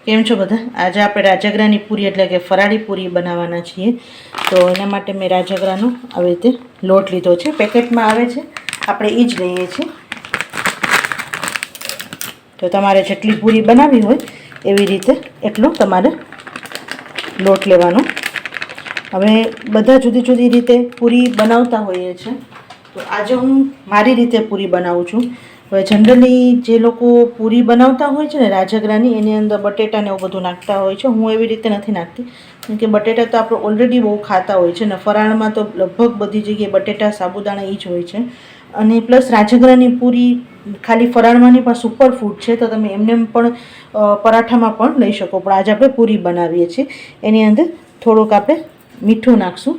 કેમ છો બધા? આજે આપણે રાજગરાની પૂરી એટલે કે ફરાળી પૂરી બનાવવાના છીએ. તો એના માટે મેં રાજગરાનો આવી રીતે લોટ લીધો છે. પેકેટમાં આવે છે, આપણે એ જ લઈએ છીએ. તો તમારે જેટલી પૂરી બનાવવી હોય એવી રીતે એટલો તમારે લોટ લેવાનો. હવે બધા જુદી જુદી રીતે પૂરી બનાવતા હોઈએ છીએ. તો આજે હું મારી રીતે પૂરી બનાવું છું. હવે જનરલી જે લોકો પૂરી બનાવતા હોય છે ને રાજગરાની, એની અંદર બટેટા ને એવું બધું નાખતા હોય છે. હું એવી રીતે નથી નાખતી, કેમ કે બટેટા તો આપણે ઓલરેડી બહુ ખાતા હોય છે ને ફરાળમાં તો લગભગ બધી જગ્યાએ બટેટા સાબુદાણા એ જ હોય છે. અને પ્લસ રાજગરાની પૂરી ખાલી ફરાળમાંની પણ સુપર ફૂડ છે, તો તમે એમને પણ પરાઠામાં પણ લઈ શકો. પણ આજે આપણે પૂરી બનાવીએ છીએ. એની અંદર થોડુંક આપણે મીઠું નાખશું,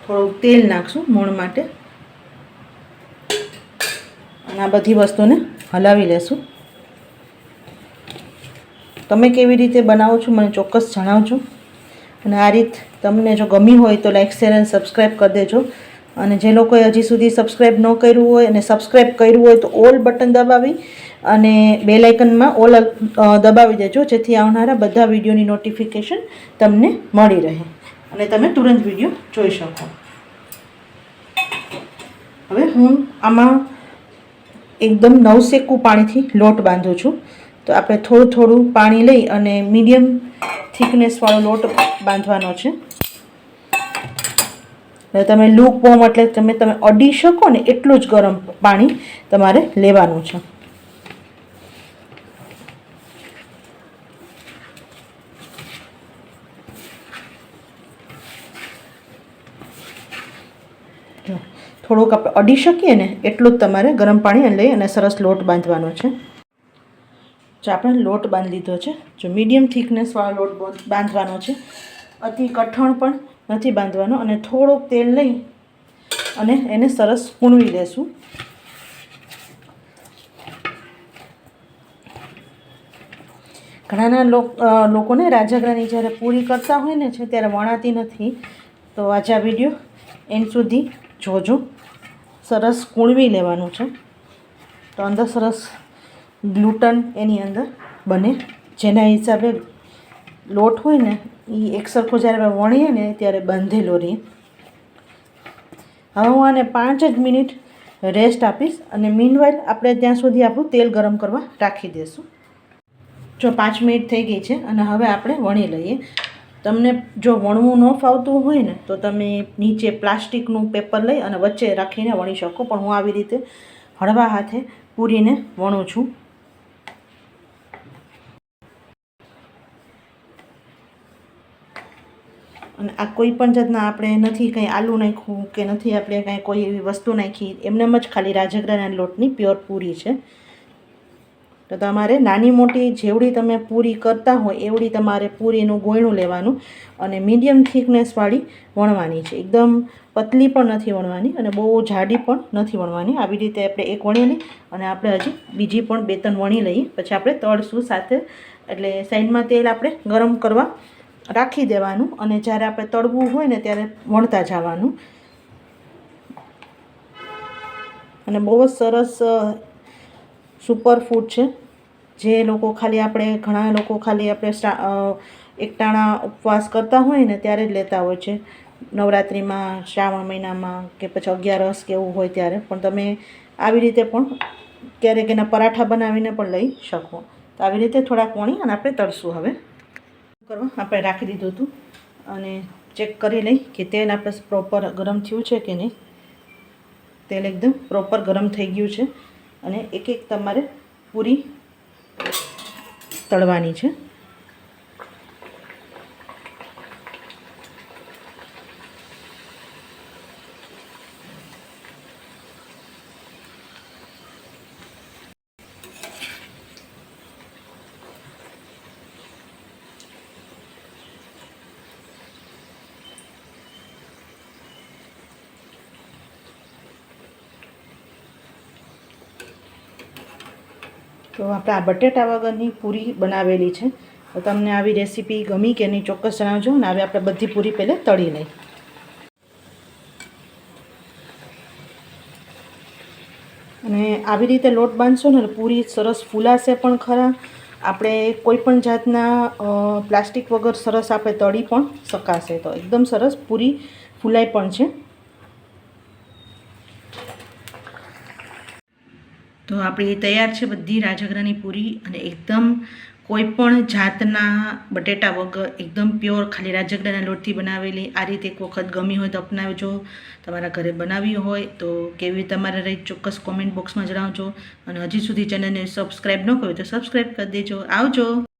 થોડુંક તેલ નાખશું મોણ માટે, અને આ બધી વસ્તુને હલાવી લેશું. તમે કેવી રીતે બનાવો છો મને ચોક્કસ જણાવજો. અને આ રીત તમને જો ગમી હોય તો લાઈક, શેર અને સબસ્ક્રાઈબ કરી દેજો. અને જે લોકોએ હજી સુધી સબસ્ક્રાઈબ ન કર્યું હોય અને સબસ્ક્રાઈબ કર્યું હોય તો ઓલ બટન દબાવી અને બેલ આઇકનમાં ઓલ દબાવી દેજો, જેથી આવનારા બધા વિડીયોની નોટિફિકેશન તમને મળી રહે અને તમે તુરંત વિડીયો જોઈ શકો. હવે હું આમાં એકદમ નવશેકું પાણીથી લોટ બાંધું છું. તો આપણે થોડું થોડું પાણી લઈ અને મીડિયમ થિકનેસવાળો લોટ બાંધવાનો છે. એટલે તમે લૂક વોર્મ એટલે તમે અડી શકો ને એટલું જ ગરમ પાણી તમારે લેવાનું છે. થોડુંક આપણે અડી શકીએ ને એટલું જ તમારે ગરમ પાણી લઈ અને સરસ લોટ બાંધવાનો છે. જો આપણે લોટ બાંધી લીધો છે. જો મીડિયમ થિકનેસવાળો લોટ બાંધવાનો છે, અતિ કઠણ પણ નથી બાંધવાનો. અને થોડુંક તેલ લઈ અને એને સરસ કૂણવી લેશું. ઘણાના લોકોને રાજગરાની જ્યારે પૂરી કરતા હોય ને છે ત્યારે વણાતી નથી. તો આજે આ વિડીયો એન્ડ સુધી જોજો. સરસ કૂણવી લેવાનું છે, તો અંદર સરસ ગ્લુટન એની અંદર બને, જેના હિસાબે લોટ હોય ને એ એકસરખો જ્યારે વણીએ ને ત્યારે બાંધેલો રહે. હવે હું આને 5 જ મિનિટ રેસ્ટ આપીશ અને મીનવાઇલ આપણે ત્યાં સુધી આપણું તેલ ગરમ કરવા રાખી દઈશું. જો 5 મિનિટ થઈ ગઈ છે અને હવે આપણે વણી લઈએ. તમને જો વણવું ન ફાવતું હોય ને તો તમે નીચે પ્લાસ્ટિકનું પેપર લઈ અને વચ્ચે રાખીને વણી શકો, પણ હું આવી રીતે હળવા હાથે પૂરીને વણું છું. અને આ કોઈ પણ જાતના આપણે નથી કંઈ આલુ નાખ્યું કે નથી આપણે કાંઈ કોઈ એવી વસ્તુ નાખી, એમનેમ જ ખાલી રાજગરાના લોટની પ્યોર પૂરી છે. તો તમારે નાની મોટી જેવડી તમે પૂરી કરતા હોય એવડી તમારે પૂરીનું ગોયણું લેવાનું અને મીડિયમ થિકનેસવાળી વણવાની છે. એકદમ પતલી પણ નથી વણવાની અને બહુ જાડી પણ નથી વણવાની. આવી રીતે આપણે એક વણી લઈ અને આપણે હજી બીજી પણ 2-3 વણી લઈએ, પછી આપણે તળશું સાથે. એટલે સાઈડમાં તેલ આપણે ગરમ કરવા રાખી દેવાનું અને જ્યારે આપણે તળવું હોય ને ત્યારે વણતા જવાનું. અને બહુ જ સરસ સુપર ફૂડ છે. જે લોકો ખાલી આપણે ઘણા લોકો ખાલી આપણે એકટાણા ઉપવાસ કરતા હોય ને ત્યારે જ લેતા હોય છે, નવરાત્રિમાં, શ્રાવણ મહિનામાં કે પછી 11 કે એવું હોય ત્યારે. પણ તમે આવી રીતે પણ ક્યારેક એના પરાઠા બનાવીને પણ લઈ શકો. તો આવી રીતે થોડાક વણી અને આપણે તળશું. હવે કરવા આપણે રાખી દીધું હતું અને ચેક કરી લઈ કે તેલ આપણે પ્રોપર ગરમ થયું છે કે નહીં. તેલ એકદમ પ્રોપર ગરમ થઈ ગયું છે અને એક એક તમારે પૂરી તળવાની છે. તો આપણે આ બટેટા વગરની પૂરી બનાવેલી છે. તો તમને આવી રેસીપી ગમી કે નહીં ચોક્કસ જણાવજો. અને હવે આપણે બધી પૂરી પહેલાં તળી લઈ. અને આવી રીતે લોટ બાંધશો ને પૂરી સરસ ફૂલાશે પણ ખરા. આપણે કોઈ પણ જાતના પ્લાસ્ટિક વગર સરસ આપણે તળી પણ શકાશે. તો એકદમ સરસ પૂરી ફૂલાઈ પણ છે. તો આપણી તૈયાર છે બધી રાજગરાની પૂરી, અને એકદમ કોઈ પણ જાતના બટેટા વગર એકદમ પ્યોર ખાલી રાજગરાના લોટથી બનાવેલી. આ રીતે એક વખત ગમી હોય તો અપનાવજો. તમારા ઘરે બનાવી હોય તો કેવી તમારે રહી ચોક્કસ કોમેન્ટ બોક્સમાં જણાવજો. અને હજી સુધી ચેનલને સબસ્ક્રાઈબ ન કર્યું તો સબસ્ક્રાઈબ કરી દેજો. આવજો.